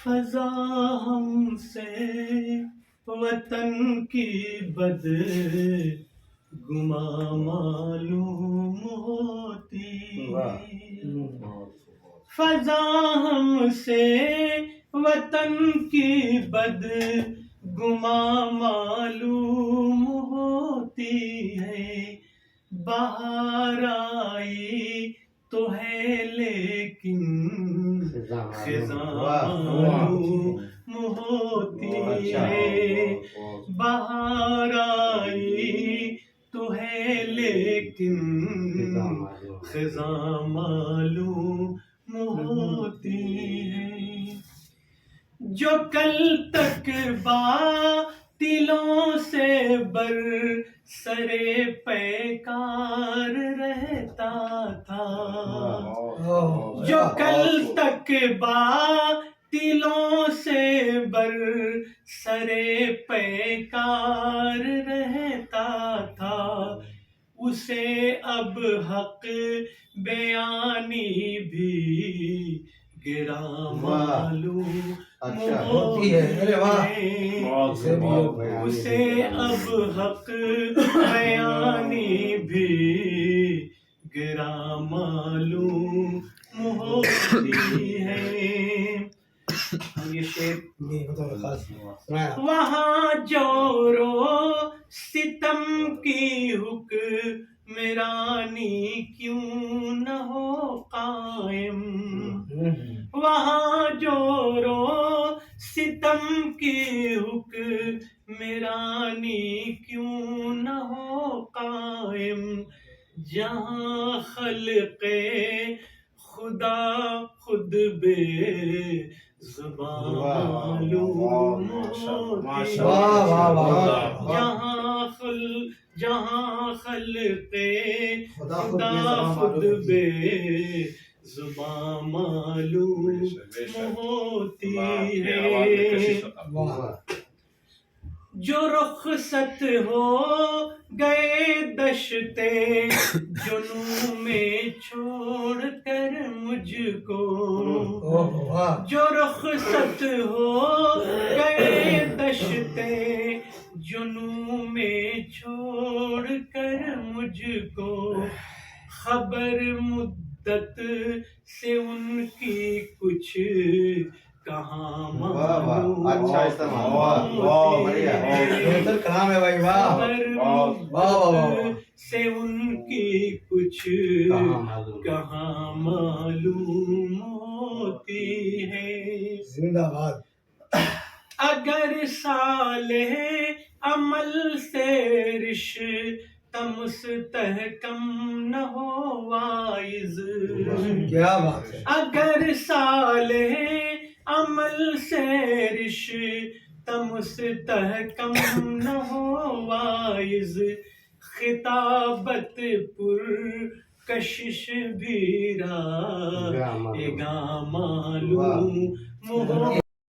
فضا ہم سے وطن کی بد گماں معلوم ہوتی ہے، فضا ہم سے وطن کی بد گماں معلوم ہوتی ہے، بہار آئی تو ہے لیکن خزاں معلوم ہوتی ہے، بہار آئی تو ہے لیکن خزاں معلوم ہوتی ہے، جو کل تک باطلوں سے بر سرے پیکار رہتا تھا، جو کل تک باطلوں سے بر سرے پیکار رہتا تھا، اسے اب حق بیانی بھی گراں معلوم ہوتی ہے، اسے اب حق بیانی بھی گراں معلوم ہوتی ہے۔ یہ شعر وہاں جور و ستم کی حکمرانی کیوں نہ ہو قائم، وہاں جور و ستم کی حکمرانی کیوں نہ ہو قائم، جہاں خلق خدا خود بے زباں معلوم ہوتی ہے، جہاں خلق خدا خود بے زباں معلوم ہوتی ہے، جو رخصت ہو گئے دشتے جنوں میں چھوڑ کر مجھ کو، جو رخصت ہو گئے دشتے جنوں میں چھوڑ کر مجھ کو، خبر مدت سے ان کی کچھ کہاں معلوم ہوتی ہے، خبر مدت سے ان کی کچھ کہاں معلوم ہوتی ہے، زندہ باد۔ اگر صالح عمل سے رشتہ مستحکم نہ ہو وائز، کیا بات ہے، اگر صالح عمل سے رشتہ مستحکم نہ ہو وائز، خطابت پر کشش بھی راہ گاں معلوم ہو